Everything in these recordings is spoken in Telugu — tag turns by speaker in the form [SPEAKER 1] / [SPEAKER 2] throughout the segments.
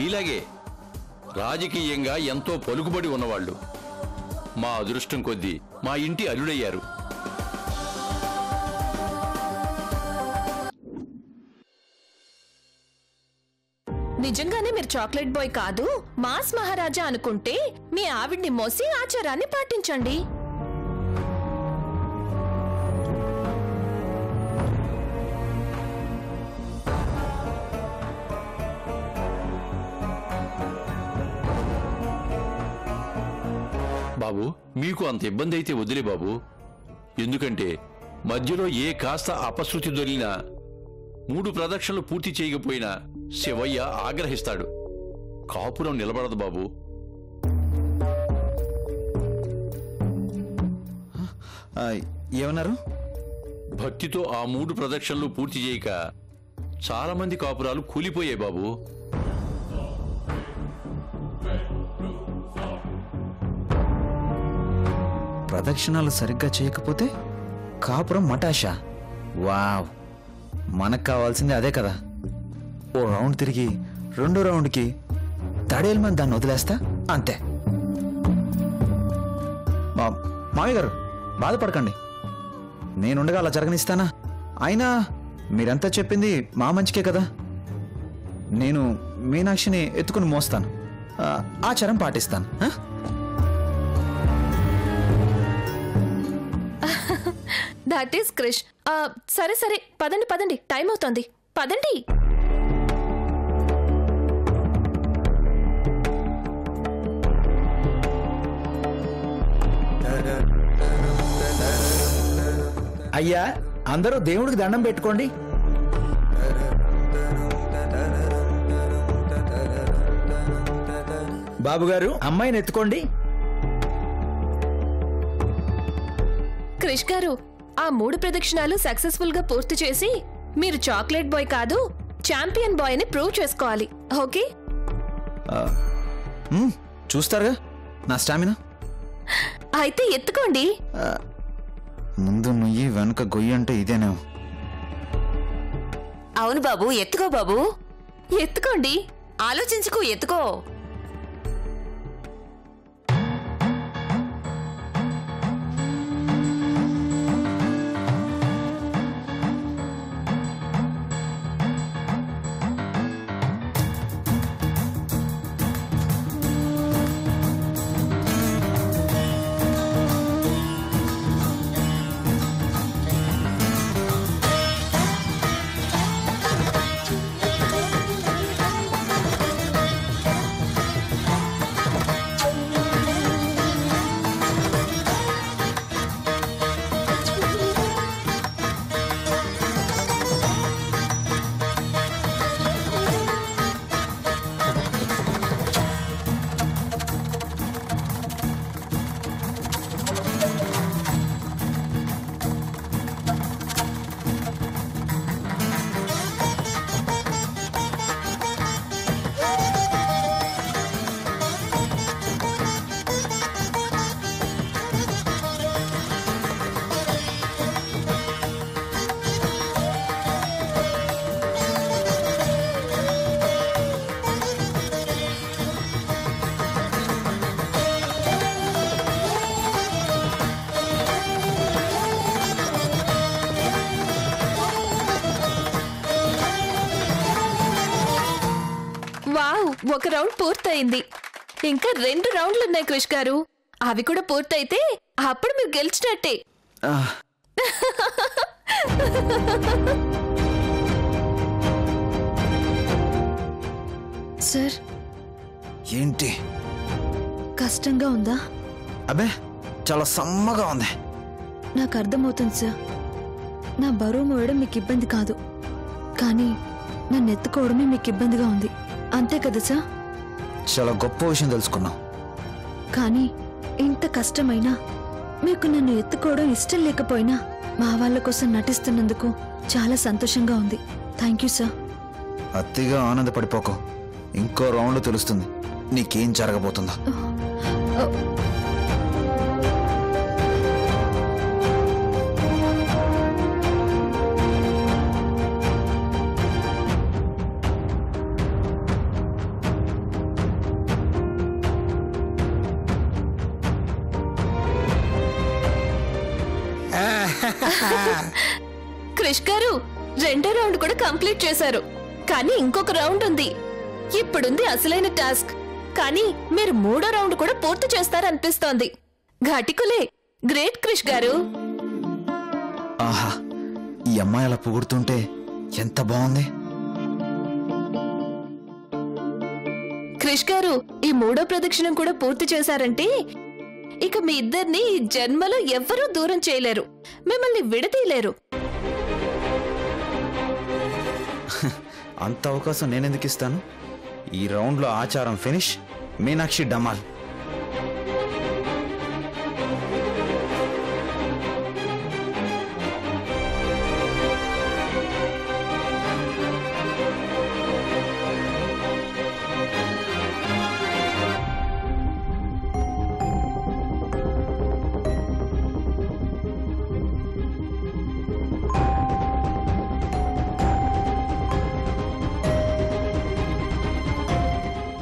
[SPEAKER 1] ఇలాగే రాజకీయంగా ఎంతో పలుకుబడి ఉన్నవాళ్ళు మా అదృష్టం కొద్దీ మా ఇంటి అల్లుడయ్యారు.
[SPEAKER 2] నిజంగానే మీరు చాక్లెట్ బాయ్ కాదు మాస్ మహారాజా అనుకుంటే మీ ఆవిడ్ని మోసి ఆచారాన్ని పాటించండి.
[SPEAKER 1] బాబు మీకు అంత ఇబ్బంది అయితే వదిలే బాబు. ఎందుకంటే మధ్యలో ఏ కాస్త అపశృతి దొరికినా 3 ప్రదక్షిణలు పూర్తి చేయకపోయినా శివయ్య ఆగ్రహిస్తాడు. కాపురం నిలబడదు బాబు.
[SPEAKER 3] ఏమన్నారు?
[SPEAKER 1] భక్తితో ఆ 3 ప్రదక్షిణలు పూర్తి చేయక చాలా మంది కాపురాలు కూలిపోయాయి బాబు.
[SPEAKER 3] ప్రదక్షిణాలు సరిగ్గా చేయకపోతే కాపురం మటాషా. వావ్, మనకు కావాల్సింది అదే కదా. ఓ రౌండ్ తిరిగి 2వ రౌండ్కి తడేలు మంది దాన్ని వదిలేస్తా అంతే. మామయ్య గారు బాధపడకండి, నేనుండగా అలా జరగనిస్తానా? అయినా మీరంతా చెప్పింది మా మంచికే కదా. నేను మీనాక్షిని ఎత్తుకుని మోస్తాను, ఆచారం పాటిస్తాను.
[SPEAKER 2] That is Krish. సరే సరే పదండి పదండి, టైం అవుతోంది, పదండి.
[SPEAKER 3] అయ్యా, అందరూ దేవుడికి దండం పెట్టుకోండి. బాబుగారు అమ్మాయిని ఎత్తుకోండి.
[SPEAKER 2] క్రిష్ గారు, ఆ 3 ప్రదక్షిణాలు సక్సెస్ఫుల్ గా పూర్తి చేసి మీరు చాక్లెట్ బాయ్ కాదు ఛాంపియన్ బాయ్ అని ప్రూవ్ చేసుకోవాలి. ఓకే?
[SPEAKER 3] చూస్తారుగా నా స్టామినా.
[SPEAKER 2] అయితే ఎత్తుకోండి.
[SPEAKER 3] ముందు నుయ్యి వెనుక గొయ్యి అంటే ఇదేనా?
[SPEAKER 4] అవును బాబు, ఎత్తుకో బాబు,
[SPEAKER 2] ఎత్తుకోండి.
[SPEAKER 4] ఆలోచించుకో, ఎత్తుకో.
[SPEAKER 2] వావ్, 1 రౌండ్ పూర్తయింది. ఇంకా 2 రౌండ్లు ఉన్నాయి క్రిష్ గారు. అవి కూడా పూర్తయితే అప్పుడు మీరు గెలిచినట్టే. సార్,
[SPEAKER 3] ఏంటి
[SPEAKER 2] కష్టంగా ఉందా?
[SPEAKER 3] అబ్బే, చాలా సమ్మగా ఉంది.
[SPEAKER 2] నాకు అర్థమవుతుంది సార్. నా బరువు మోయడం మీకు ఇబ్బంది కాదు, కానీ నన్ను ఎత్తుకోవడమే మీకు ఇబ్బందిగా ఉంది. అంతే కదా సార్?
[SPEAKER 3] చాలా గొప్ప విషయం తెలుసుకున్నాం.
[SPEAKER 2] కానీ ఇంత కష్టమైనా మీకు నన్ను ఎత్తుకోవడం ఇష్టం లేకపోయినా మా వాళ్ళ కోసం నటిస్తున్నందుకు చాలా సంతోషంగా ఉంది. Thank you sir.
[SPEAKER 3] అతిగా ఆనందపడిపోకు, ఇంకో రౌండ్ తెలుస్తుంది నీకేం జరగబోతుందో.
[SPEAKER 2] క్రిష్ గారు 2వ రౌండ్ కూడా కంప్లీట్ చేశారు. కానీ ఇంకొక రౌండ్ ఉంది. ఇప్పుడుంది అసలైన టాస్క్. కానీ మీరు 3వ రౌండ్ కూడా పూర్తి చేస్తారనిపిస్తోంది. ఘాటికులే, గ్రేట్ క్రిష్ గారు.
[SPEAKER 3] ఆహా, ఈ అమ్మాయి అలా పొగుడుతుంటే ఎంత బాగుంది.
[SPEAKER 2] క్రిష్ గారు ఈ 3వ ప్రదక్షిణం కూడా పూర్తి చేశారంటే ఇక మీ ఇద్దరిని ఈ జన్మలో ఎవ్వరూ దూరం చేయలేరు, మిమ్మల్ని విడదీయలేరు.
[SPEAKER 3] అంత అవకాశం నేనెందుకు ఇస్తాను? ఈ రౌండ్లో ఆచారం ఫినిష్, మీనాక్షి డమాల్.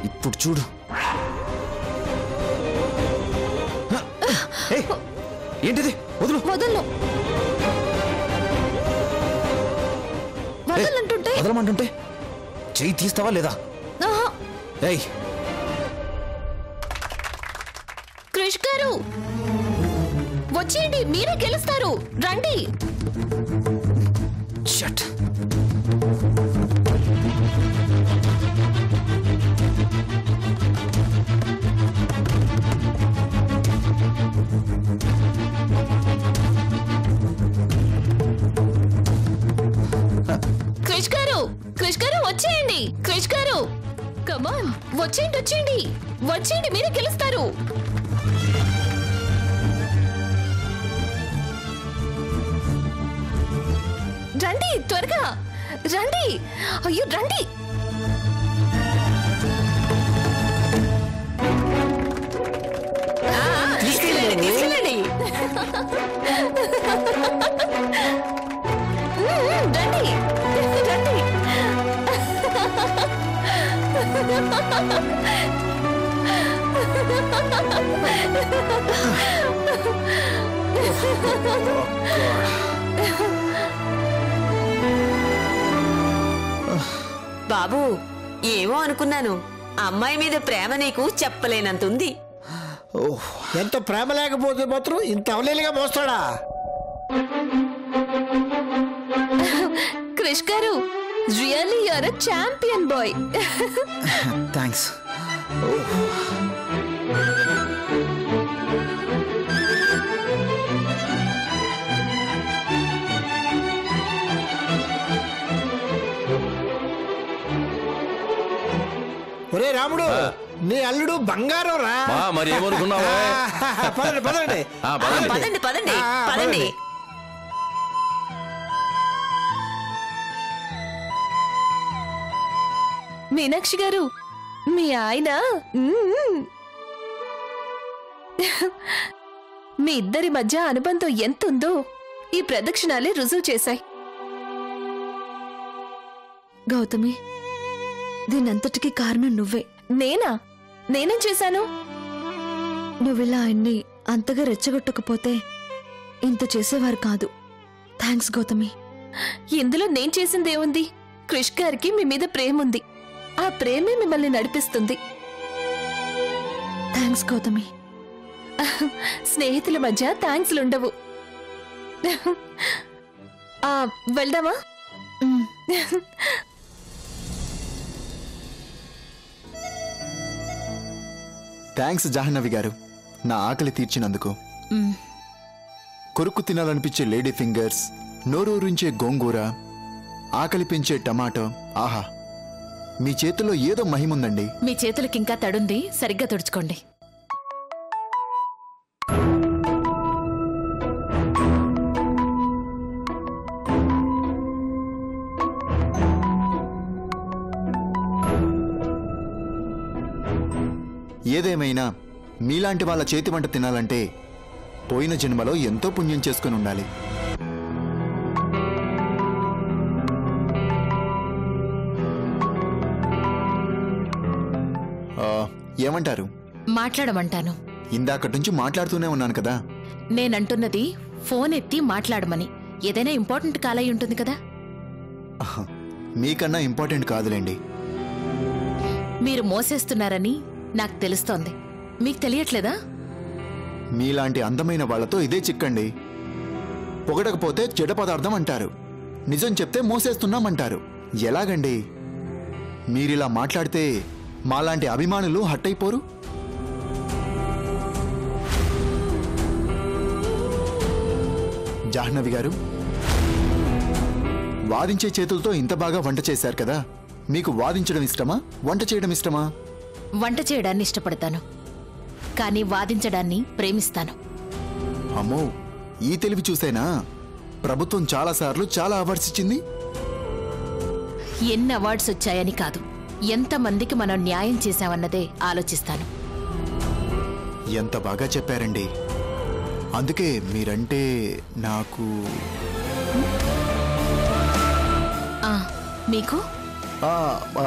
[SPEAKER 3] ఇప్పుడు చూడు. ఏంటిది? వదులు
[SPEAKER 2] వదలను, వదలంటుంటే.
[SPEAKER 3] వదలమంటుంటే చెయ్యి తీస్తావా లేదా?
[SPEAKER 2] ఆహా.
[SPEAKER 3] ఏయ్,
[SPEAKER 2] క్రిష్ గారు వచ్చేయండి, మీరే గెలుస్తారు, రండి.
[SPEAKER 3] షట్.
[SPEAKER 2] క్రిష్ గారు వచ్చేయండి. క్రిష్ గారు కమాన్, వచ్చేయండి వచ్చేయండి వచ్చేయండి, మీరే గెలుస్తారు. రండి త్వరగా రండి. అయ్యో రండి.
[SPEAKER 4] తీసుకెళ్ళండి తీసుకెళ్ళండి.
[SPEAKER 2] రండి రండి.
[SPEAKER 4] బాబు, ఏమో అనుకున్నాను. అమ్మాయి మీద ప్రేమ నీకు చెప్పలేనంతుంది.
[SPEAKER 5] ఎంత ప్రేమ లేకపోతే మాత్రం ఇంత అవలేలుగా మోస్తాడా?
[SPEAKER 2] క్రిష్ గారు really you are a champion boy.
[SPEAKER 3] Thanks.
[SPEAKER 5] ఒరే రాముడు, నీ అల్లుడు బంగారం రా.
[SPEAKER 1] మరి ఏమనుకున్నావా?
[SPEAKER 5] పదండి పదండి
[SPEAKER 4] పదండి పదండి పదండి.
[SPEAKER 2] మీనాక్షి గారు, మీ ఆయన మీ ఇద్దరి మధ్య అనుబంధం ఎంతుందో ఈ ప్రదక్షిణాలే రుజువు చేశాయి. గౌతమి, దీనంతటికీ కారణం నువ్వే. నేనా? నేనేం చేశాను? నువ్విలా ఆయన్ని అంతగా రెచ్చగొట్టకపోతే ఇంత చేసేవారు కాదు. థ్యాంక్స్ గౌతమి. ఇందులో నేను చేసిందేముంది? క్రిష్ గారికి మీ మీద ప్రేమ ఉంది. ఆ ప్రేమే మిమ్మల్ని నడిపిస్తుంది. థ్యాంక్స్ గౌతమి. స్నేహితుల మధ్య థ్యాంక్స్లుండవు. వెళ్దామా?
[SPEAKER 6] థ్యాంక్స్ జాహ్నవి గారు, నా ఆకలి తీర్చినందుకు. కొరుకు తినాలనిపించే లేడీ ఫింగర్స్, నోరూరించే గోంగూర, ఆకలి పెంచే టమాటో. ఆహా, మీ చేతిలో ఏదో మహిముందండి.
[SPEAKER 7] మీ చేతులకింకా తడుంది, సరిగ్గా తుడుచుకోండి.
[SPEAKER 6] ఏదేమైనా మీలాంటి వాళ్ళ చేతి వంట తినాలంటే పోయిన జన్మలో ఎంతో పుణ్యం చేసుకుని ఉండాలి. ఏమంటారు?
[SPEAKER 7] మాట్లాడమంటాను.
[SPEAKER 6] ఇందాకటి నుంచి మాట్లాడుతూనే ఉన్నాను కదా.
[SPEAKER 7] నేనంటున్నది ఫోన్ ఎత్తి మాట్లాడమని. ఏదైనా ఇంపార్టెంట్ కాల్ అయి ఉంటుంది కదా.
[SPEAKER 6] మీకన్నా ఇంపార్టెంట్ కాదులేండి.
[SPEAKER 7] మీరు మోసేస్తున్నారని నాకు తెలుస్తోంది. మీకు తెలియట్లేదా?
[SPEAKER 6] మీలాంటి అందమైన వాళ్ళతో ఇదే చిక్కండి. పొగడకపోతే చెడ్డ పదార్థం అంటారు, నిజం చెప్తే మోసేస్తున్నామంటారు. ఎలాగండి? మీరిలా మాట్లాడితే మాలాంటి అభిమానులు హట్టయిపోరు? జాహ్నవి గారు, వాదించే చేతులతో ఇంత బాగా వంట చేశారు కదా, మీకు వాదించడం ఇష్టమా, వంట చేయడం ఇష్టమా?
[SPEAKER 7] వంట చేయడాన్ని ఇష్టపడతాను, కానీ వాదించడాన్ని ప్రేమిస్తాను.
[SPEAKER 6] అమ్మో, ఈ తెలివి చూసేనా ప్రభుత్వం చాలాసార్లు చాలా అవార్డ్స్ ఇచ్చింది.
[SPEAKER 7] ఎన్ని అవార్డ్స్ వచ్చాయని కాదు, ఎంతమందికి మనం న్యాయం చేశామన్నదే ఆలోచిస్తాను.
[SPEAKER 6] ఎంత బాగా చెప్పారండి. అందుకే మీరంటే నాకు
[SPEAKER 7] మీకు
[SPEAKER 6] ఆ, ఆ,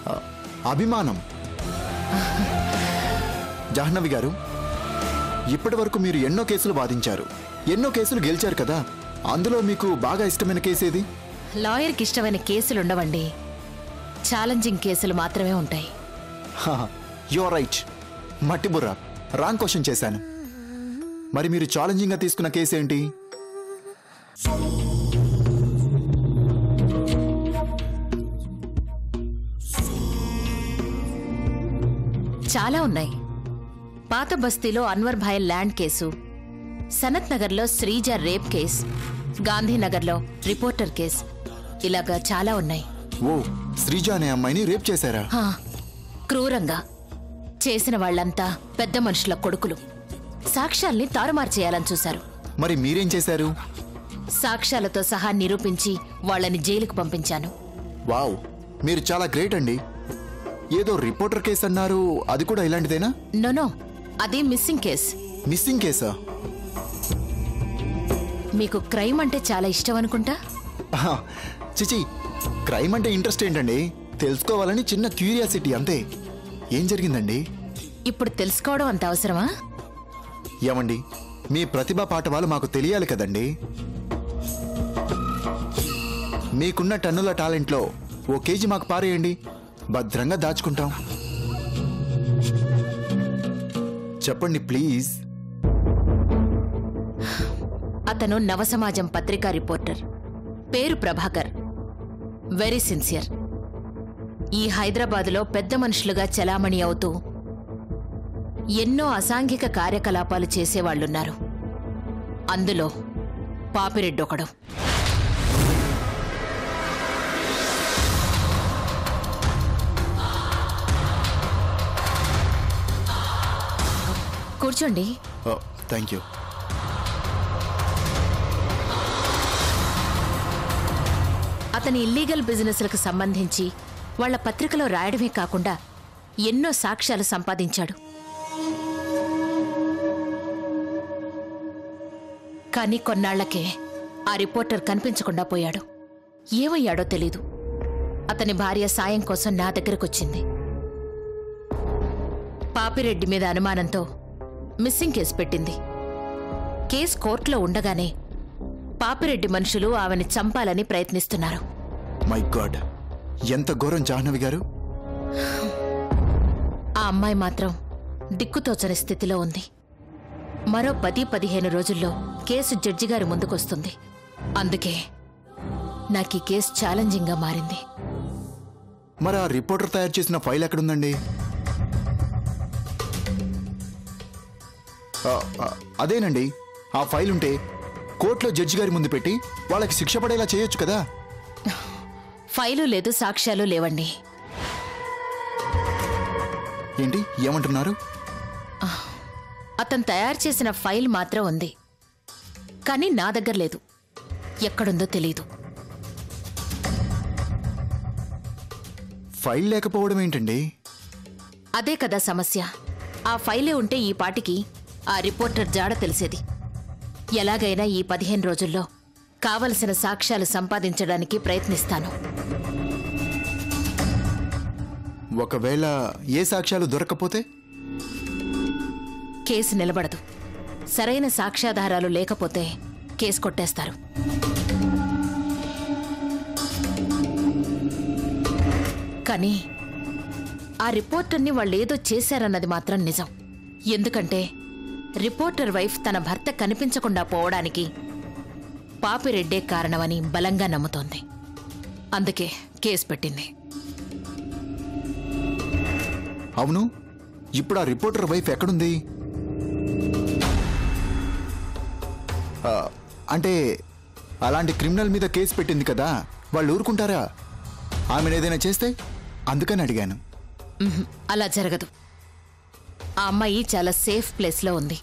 [SPEAKER 6] ఆ, అభిమానం. జాహ్నవి గారు, ఇప్పటి వరకు మీరు ఎన్నో కేసులు వాదించారు, ఎన్నో కేసులు గెలిచారు కదా, అందులో మీకు బాగా ఇష్టమైన కేసు ఏది?
[SPEAKER 7] లాయర్కి ఇష్టమైన కేసులుండవండి, ఛాలెంజింగ్ కేసులు మాత్రమే ఉంటాయి.
[SPEAKER 6] Your right. మట్టి బుర్ర, రాంగ్ క్వశ్చన్ చేశాను. మరి మీరు ఛాలెంజింగ్ గా తీసుకున్న కేసు ఏంటి?
[SPEAKER 7] చాలా ఉన్నాయి. పాత బస్తీలో అన్వర్ భాయ్ ల్యాండ్ కేసు, సనత్ నగర్లో శ్రీజ రేప్ కేసు, గాంధీనగర్లో రిపోర్టర్ కేసు, ఇలాగా చాలా ఉన్నాయి.
[SPEAKER 6] ఓ, శ్రీజ అనే అమ్మాయిని రేప్ చేశారా?
[SPEAKER 7] క్రూరంగా చేసిన వాళ్లంతా పెద్ద మనుషుల కొడుకులు. సాక్ష్యాల్ని తారుమారు చేయాలని చూశారు.
[SPEAKER 6] మరి మీరేం చేశారు?
[SPEAKER 7] సాక్ష్యాలతో సహా నిరూపించి వాళ్ళని జైలుకు పంపించాను.
[SPEAKER 6] వావ్, మీరు చాలా గ్రేట్ అండి. ఏదో రిపోర్టర్ కేసు అన్నారు, అది కూడా ఇలాంటిదేనా?
[SPEAKER 7] నో, అది మిస్సింగ్ కేస్.
[SPEAKER 6] మిస్సింగ్ కేసా?
[SPEAKER 7] మీకు క్రైమ్ అంటే చాలా ఇష్టం అనుకుంటా.
[SPEAKER 6] చిచి, క్రైమ్ అంటే ఇంట్రెస్ట్ ఏంటండి? తెలుసుకోవాలని చిన్న క్యూరియాసిటీ అంతే. ఏం జరిగిందండి?
[SPEAKER 7] ఇప్పుడు తెలుసుకోవడం అంత అవసరమా?
[SPEAKER 6] ఏమండి, మీ ప్రతిభా పాఠవాలు మాకు తెలియాలి కదండి. మీకున్న టన్నుల టాలెంట్లో ఓ కేజీ మాకు పారేయండి, భద్రంగా దాచుకుంటాం. చెప్పండి ప్లీజ్.
[SPEAKER 7] అతను నవసమాజం పత్రికా రిపోర్టర్, పేరు ప్రభాకర్. Very sincere. ఈ హైదరాబాదులో పెద్ద మనుషులుగా చలామణి అవుతూ ఎన్నో అసాంఘిక కార్యకలాపాలు చేసేవాళ్లున్నారు. అందులో పాపిరెడ్డి ఒకడు. కూర్చోండి.
[SPEAKER 6] Thank you.
[SPEAKER 7] అతని ఇల్లీగల్ బిజినెస్లకు సంబంధించి వాళ్ల పత్రికలో రాయడమే కాకుండా ఎన్నో సాక్ష్యాలు సంపాదించాడు. కానీ కొన్నాళ్లకే ఆ రిపోర్టర్ కనిపించకుండా పోయాడు. ఏమయ్యాడో తెలీదు. అతని భార్య సాయం కోసం నా దగ్గరకొచ్చింది. పాపిరెడ్డి మీద అనుమానంతో మిస్సింగ్ కేసు పెట్టింది. కేసు కోర్టులో ఉండగానే పాపిరెడ్డి మనుషులు ఆమెని చంపాలని ప్రయత్నిస్తున్నారు.
[SPEAKER 6] మై గాడ్, ఎంత ఘోరం జాహ్నవి గారు.
[SPEAKER 7] ఆ అమ్మాయి మాత్రం దిక్కుతోచని స్థితిలో ఉంది. మరో 10-15 రోజుల్లో కేసు జడ్జి గారి ముందుకొస్తుంది. అందుకే నాకు ఈ కేసు ఛాలెంజింగ్గా మారింది.
[SPEAKER 6] మరి ఆ రిపోర్టర్ తయారు చేసిన ఫైల్ ఎక్కడుందండి? అదేనండి, ఆ ఫైల్ ఉంటే కోర్టులో జడ్జి గారి ముందు పెట్టి వాళ్ళకి శిక్ష పడేలా చేయొచ్చు కదా.
[SPEAKER 7] ఫైలు లేదు, సాక్ష్యాలు లేవండి.
[SPEAKER 6] ఏంటి ఏమంటున్నారు?
[SPEAKER 7] అతను తయారు చేసిన ఫైల్ మాత్రం ఉంది, కానీ నా దగ్గర లేదు. ఎక్కడుందో తెలీదు.
[SPEAKER 6] ఫైల్ లేకపోవడం ఏంటండి?
[SPEAKER 7] అదే కదా సమస్య. ఆ ఫైలే ఉంటే ఈ పాటికి ఆ రిపోర్టర్ జాడ తెలిసేది. ఎలాగైనా ఈ 15 రోజుల్లో కావలసిన సాక్ష్యాలు సంపాదించడానికి ప్రయత్నిస్తాను.
[SPEAKER 6] ఒకవేళ ఏ సాక్ష్యాలు దొరకకపోతే?
[SPEAKER 7] కేసు నిలబడదు. సరైన సాక్ష్యాధారాలు లేకపోతే కేసు కొట్టేస్తారు. కానీ ఆ రిపోర్టర్ని వాళ్ళేదో చేశారన్నది మాత్రం నిజం. ఎందుకంటే రిపోర్టర్ వైఫ్ తన భర్త కనిపించకుండా పోవడానికి పాపిరెడ్డే కారణమని బలంగా నమ్ముతోంది. అందుకే కేసు పెట్టింది.
[SPEAKER 6] అవును, ఇప్పుడు ఆ రిపోర్టర్ వైఫ్ ఎక్కడుంది? అంటే అలాంటి క్రిమినల్ మీద కేసు పెట్టింది కదా, వాళ్ళు ఊరుకుంటారా? ఆమెను ఏదైనా చేస్తే అందుకని అడిగాను.
[SPEAKER 7] అలా జరగదు. ఆ అమ్మాయి చాలా సేఫ్ ప్లేస్లో ఉంది.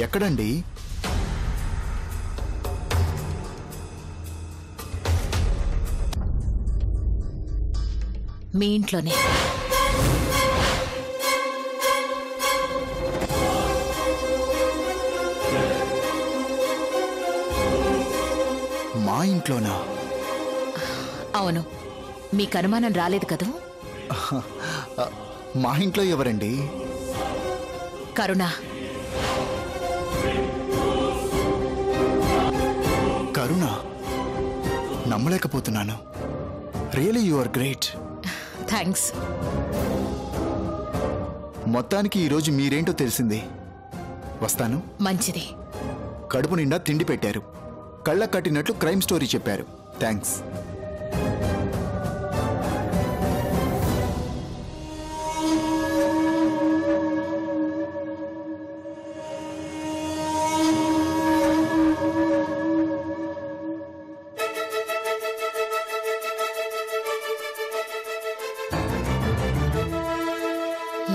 [SPEAKER 6] ఎక్కడండి?
[SPEAKER 7] మీ ఇంట్లోనే.
[SPEAKER 6] మా ఇంట్లోనా?
[SPEAKER 7] అవును. మీకు అనుమానం రాలేదు కదూ?
[SPEAKER 6] మా ఇంట్లో ఎవరండి?
[SPEAKER 7] కరుణ.
[SPEAKER 6] కరుణ? నమ్మలేకపోతున్నాను. Really you are great.
[SPEAKER 7] Thanks.
[SPEAKER 6] మొత్తానికి ఈరోజు మీరేంటో తెలిసింది. వస్తాను.
[SPEAKER 7] మంచిది.
[SPEAKER 6] కడుపు నిండా తిండి పెట్టారు, కళ్ళ కట్టినట్లు క్రైమ్ స్టోరీ చెప్పారు. థ్యాంక్స్.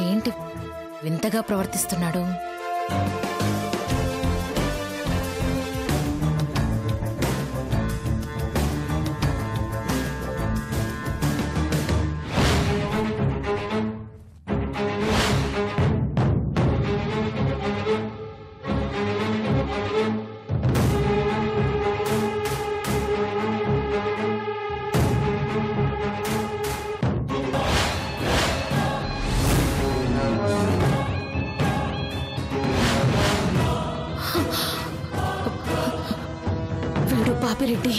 [SPEAKER 7] ఏంటి వింతగా ప్రవర్తిస్తున్నాడు? వీడు పాపిరెడ్డి.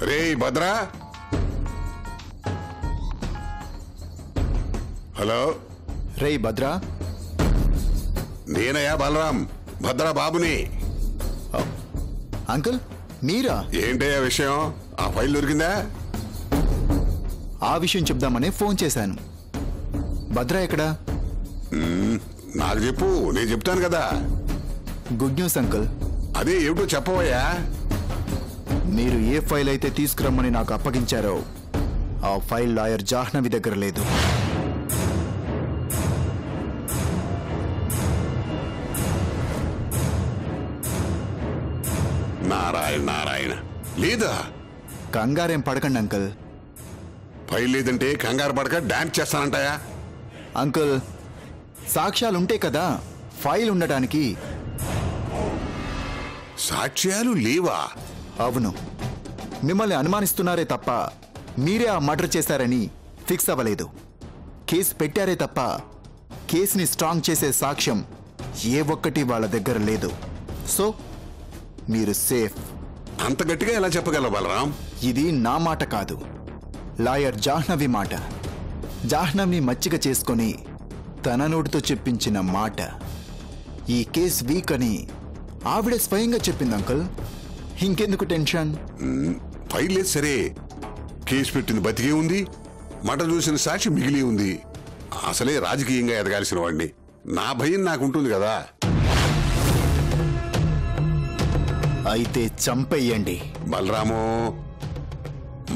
[SPEAKER 8] రే భద్రా, హలో.
[SPEAKER 6] రేయ్ భద్రా.
[SPEAKER 8] నేనయ్యా బలరాం, భద్రా బాబుని.
[SPEAKER 6] అంకుల్ మీరా?
[SPEAKER 8] ఏంటయ్యా విషయం? ఆ ఫైల్ దొరికిందా?
[SPEAKER 6] ఆ విషయం చెప్దామనే ఫోన్ చేశాను. భద్రా ఎక్కడా?
[SPEAKER 8] నాకు చెప్పు, నేను చెప్తాను కదా.
[SPEAKER 6] Good news uncle.
[SPEAKER 8] అదే ఏమిటో చెప్పవయ్యా.
[SPEAKER 6] మీరు ఏ ఫైల్ అయితే తీసుకురమ్మని నాకు అప్పగించారో ఆ ఫైల్ లాయర్ జాహ్నవి దగ్గర లేదు.
[SPEAKER 8] నారాయణ నారాయణ, లేదా?
[SPEAKER 6] కంగారేం పడకండి అంకుల్.
[SPEAKER 8] ఫైల్ లేదంటే కంగారు పడక డాన్స్ చేస్తానంటాయా?
[SPEAKER 6] అంకుల్, సాక్ష్యాలుంటే కదా ఫైల్ ఉండటానికి.
[SPEAKER 8] సాక్ష్యాలు లేవా?
[SPEAKER 6] అవును, మిమ్మల్ని అనుమానిస్తున్నారే తప్ప మీరే ఆ మర్డర్ చేశారని ఫిక్స్ అవ్వలేదు. కేసు పెట్టారే తప్ప కేసుని స్ట్రాంగ్ చేసే సాక్ష్యం ఏ ఒక్కటి వాళ్ళ దగ్గర లేదు. సో మీరు సేఫ్.
[SPEAKER 8] అంత గట్టిగా ఎలా చెప్పగలవు బలరాం?
[SPEAKER 6] ఇది నా మాట కాదు, లాయర్ జాహ్నవి మాట. జాహ్నవిని మచ్చిక చేసుకొని తన నోటితో చెప్పించిన మాట. ఈ కేసు వీక్ అని ఆవిడ స్వయంగా చెప్పింది అంకుల్. ఇంకెందుకు టెన్షన్?
[SPEAKER 8] ఫైల్ లేదు సరే, కేసు పెట్టింది బతికే ఉంది, మట చూసిన సాక్షి మిగిలి ఉంది. అసలే రాజకీయంగా ఎదగాల్సిన వాడిని. నా భయం నాకుంటుంది కదా.
[SPEAKER 6] అయితే చంపేయండి.
[SPEAKER 8] బలరాము,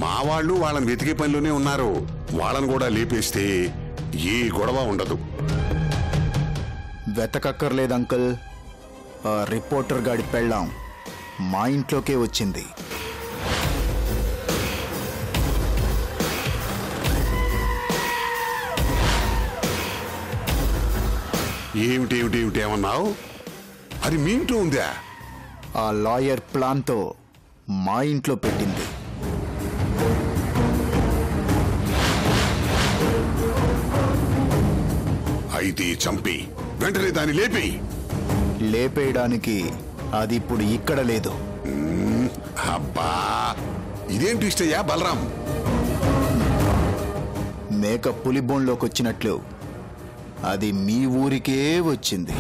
[SPEAKER 8] మా వాళ్ళు వాళ్ళని వెతికే పనిలోనే ఉన్నారు. వాళ్ళని కూడా లేపేస్తే ఏ గొడవ ఉండదు.
[SPEAKER 6] వెతకక్కర్లేదు అంకుల్. ఆ రిపోర్టర్ గాడి పెళ్ళాం మా ఇంట్లోకే వచ్చింది.
[SPEAKER 8] ఏమిటి ఏమన్నావు? అది మీ ఇంట్లో ఉందా?
[SPEAKER 6] ఆ లాయర్ ప్లాన్తో మా ఇంట్లో పెట్టింది.
[SPEAKER 8] అయితే చంపి వెంటనే దాన్ని లేపి.
[SPEAKER 6] లేపేయడానికి అది ఇప్పుడు ఇక్కడ లేదు.
[SPEAKER 8] అబ్బా, ఇదేంటి ఇష్టయ్యా బలరాం?
[SPEAKER 6] మేక పులి బోన్లోకి వచ్చినట్లు అది మీ ఊరికే వచ్చింది.